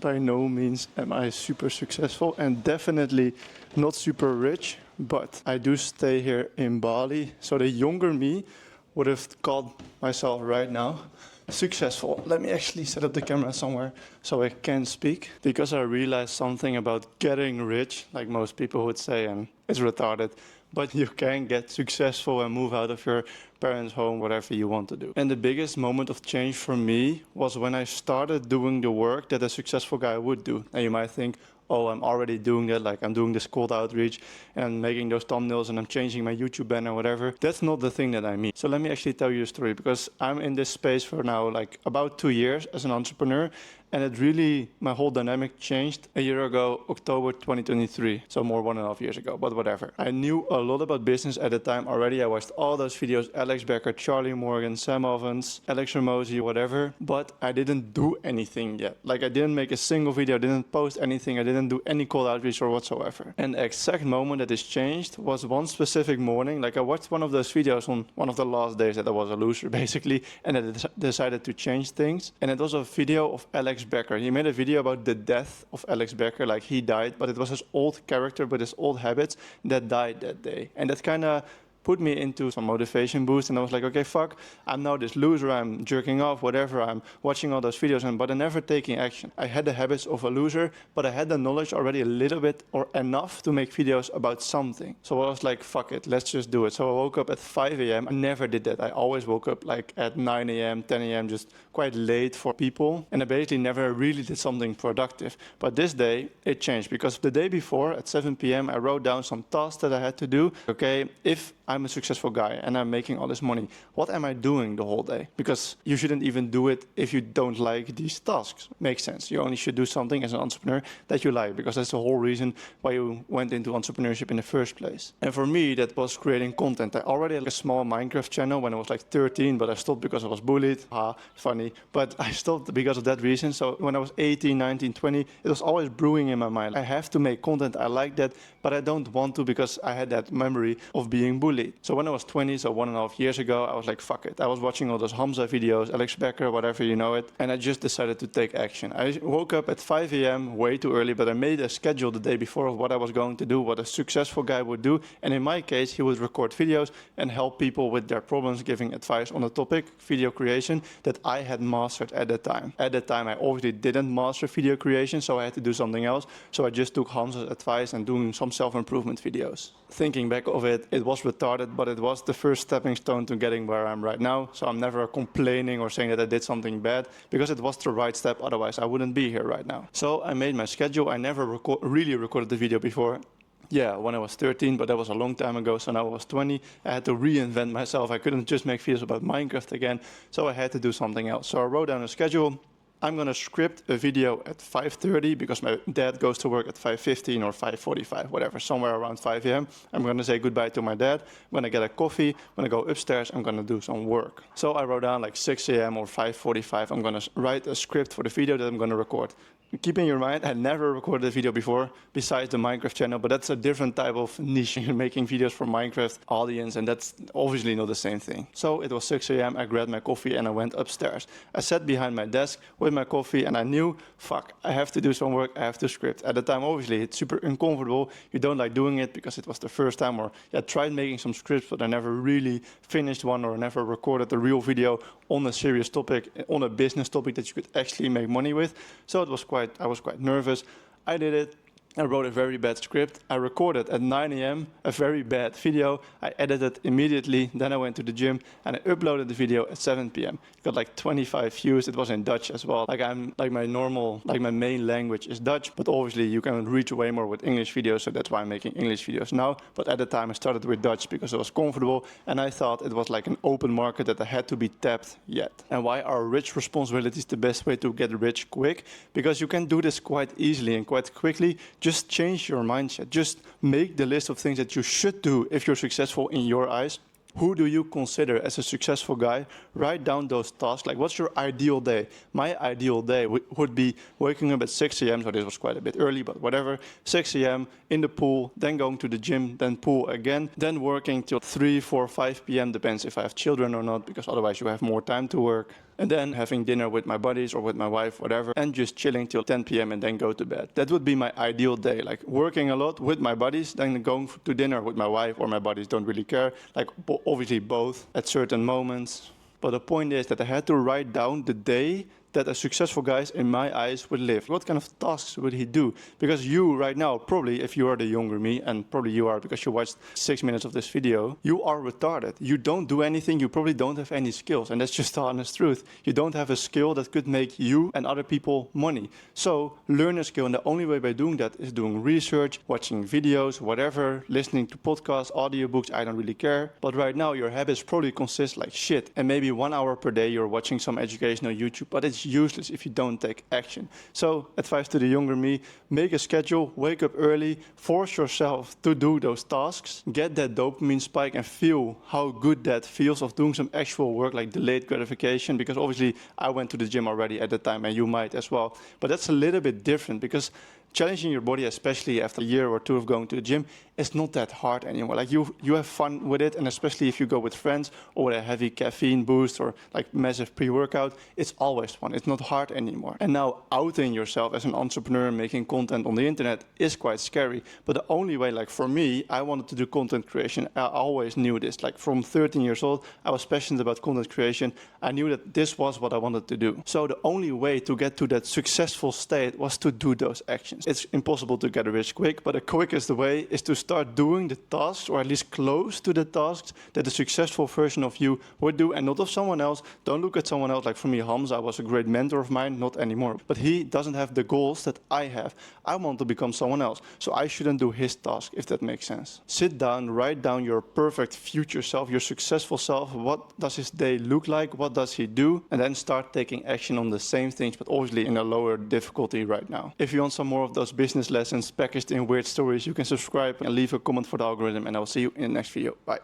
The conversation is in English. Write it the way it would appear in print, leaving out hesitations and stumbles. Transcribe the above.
by no means am I super successful and definitely not super rich, but I do stay here in Bali. So the younger me would have called myself right now successful. Let me actually set up the camera somewhere so I can speak, because I realized something about getting rich, like most people would say, and it's retarded, but you can get successful and move out of your parents' home, whatever you want to do. And the biggest moment of change for me was when I started doing the work that a successful guy would do. And you might think, oh, I'm already doing that, like I'm doing this cold outreach and making those thumbnails and I'm changing my YouTube banner or whatever. That's not the thing that I mean. So let me actually tell you a story, because I'm in this space for now like about 2 years as an entrepreneur, and it really, my whole dynamic changed a year ago, October 2023. So more 1.5 years ago, but whatever. I knew a lot about business at the time already. I watched all those videos, Alex Becker, Charlie Morgan, Sam Ovens, Alex Ramosi, whatever, but I didn't do anything yet. Like I didn't make a single video, I didn't post anything, I didn't do any cold outreach or whatsoever. And the exact moment that this changed was one specific morning. Like I watched one of those videos on one of the last days that I was a loser basically, and I decided to change things. And it was a video of Alex Becker. He made a video about the death of Alex Becker, like he died, but it was his old character with his old habits that died that day. And that kind of put me into some motivation boost, and I was like, okay, fuck, I'm now this loser, I'm jerking off, whatever, I'm watching all those videos, but I'm never taking action. I had the habits of a loser, but I had the knowledge already a little bit or enough to make videos about something. So I was like, fuck it, let's just do it. So I woke up at 5 a.m. I never did that. I always woke up like at 9 a.m., 10 a.m., just quite late for people, and I basically never really did something productive. But this day, it changed, because the day before, at 7 p.m., I wrote down some tasks that I had to do. Okay, if I'm a successful guy and I'm making all this money, what am I doing the whole day? Because you shouldn't even do it if you don't like these tasks. Makes sense. You only should do something as an entrepreneur that you like, because that's the whole reason why you went into entrepreneurship in the first place. And for me, that was creating content. I already had a small Minecraft channel when I was like 13, but I stopped because I was bullied. Funny. But I stopped because of that reason. So when I was 18, 19, 20, it was always brewing in my mind. I have to make content. I like that, but I don't want to, because I had that memory of being bullied. So when I was 20, so 1.5 years ago, I was like, fuck it. I was watching all those Hamza videos, Alex Becker, whatever, you know it. And I just decided to take action. I woke up at 5 a.m. way too early, but I made a schedule the day before of what I was going to do, what a successful guy would do. And in my case, he would record videos and help people with their problems, giving advice on a topic, video creation, that I had mastered at the time. At the time, I obviously didn't master video creation, so I had to do something else. So I just took Hamza's advice and doing some self-improvement videos. Thinking back of it, it was retarded, but it was the first stepping stone to getting where I am right now. So I'm never complaining or saying that I did something bad, because it was the right step. Otherwise, I wouldn't be here right now. So I made my schedule. I never really recorded the video before. Yeah, when I was 13, but that was a long time ago. So now I was 20. I had to reinvent myself. I couldn't just make videos about Minecraft again. So I had to do something else. So I wrote down a schedule. I'm going to script a video at 5:30 because my dad goes to work at 5:15 or 5:45, whatever, somewhere around 5 a.m. I'm going to say goodbye to my dad. I'm going to get a coffee. When I go upstairs, I'm going to do some work. So I wrote down like 6 a.m. or 5:45. I'm going to write a script for the video that I'm going to record. Keep in your mind, I never recorded a video before besides the Minecraft channel, but that's a different type of niche. You're making videos for Minecraft audience, and that's obviously not the same thing. So it was 6 a.m. I grabbed my coffee and I went upstairs. I sat behind my desk with my coffee and I knew, fuck, I have to do some work, I have to script. At the time, obviously, it's super uncomfortable. You don't like doing it because it was the first time, or I tried making some scripts, but I never really finished one or never recorded a real video on a serious topic, on a business topic that you could actually make money with. So it was I was quite nervous. I did it. I wrote a very bad script. I recorded at 9 a.m. a very bad video. I edited immediately. Then I went to the gym and I uploaded the video at 7 p.m. It got like 25 views. It was in Dutch as well. My main language is Dutch, but obviously you can reach way more with English videos, so that's why I'm making English videos now. But at the time I started with Dutch because it was comfortable and I thought it was like an open market that I had to be tapped yet. And why are rich responsibilities the best way to get rich quick? Because you can do this quite easily and quite quickly. Just change your mindset. Just make the list of things that you should do if you're successful in your eyes. Who do you consider as a successful guy? Write down those tasks. Like, what's your ideal day? My ideal day would be waking up at 6 a.m. So this was quite a bit early, but whatever. 6 a.m. in the pool, then going to the gym, then pool again, then working till 3, 4, 5 p.m. Depends if I have children or not, because otherwise you have more time to work. and then having dinner with my buddies or with my wife, whatever, and just chilling till 10 p.m. and then go to bed. That would be my ideal day, like working a lot with my buddies, then going to dinner with my wife or my buddies, don't really care, like obviously both at certain moments. But the point is that I had to write down the day that a successful guy in my eyes would live. What kind of tasks would he do? Because you right now, probably if you are the younger me, and probably you are because you watched 6 minutes of this video, you are retarded. You don't do anything, you probably don't have any skills. And that's just the honest truth. You don't have a skill that could make you and other people money. So learn a skill, and the only way by doing that is doing research, watching videos, whatever, listening to podcasts, audiobooks, I don't really care. But right now your habits probably consist like shit. And maybe 1 hour per day you're watching some educational YouTube, but it's useless if you don't take action. So advice to the younger me, make a schedule, wake up early, force yourself to do those tasks, get that dopamine spike and feel how good that feels of doing some actual work, like delayed gratification, because obviously I went to the gym already at the time and you might as well. But that's a little bit different because challenging your body, especially after a year or two of going to the gym, is not that hard anymore. Like you have fun with it, and especially if you go with friends or with a heavy caffeine boost or like massive pre-workout, it's always fun. It's not hard anymore. And now outing yourself as an entrepreneur making content on the internet is quite scary. But the only way, like for me, I wanted to do content creation. I always knew this. Like from 13 years old, I was passionate about content creation. I knew that this was what I wanted to do. So the only way to get to that successful state was to do those actions. It's impossible to get rich quick, but the quickest way is to start doing the tasks, or at least close to the tasks that the successful version of you would do, and not of someone else. Don't look at someone else. Like for me, Hamza was a great mentor of mine, not anymore. But he doesn't have the goals that I have. I want to become someone else, so I shouldn't do his task, if that makes sense. Sit down, write down your perfect future self, your successful self. What does his day look like? What does he do? And then start taking action on the same things, but obviously in a lower difficulty right now. If you want some more of those business lessons packaged in weird stories, you can subscribe and leave a comment for the algorithm, and I will see you in the next video. Bye.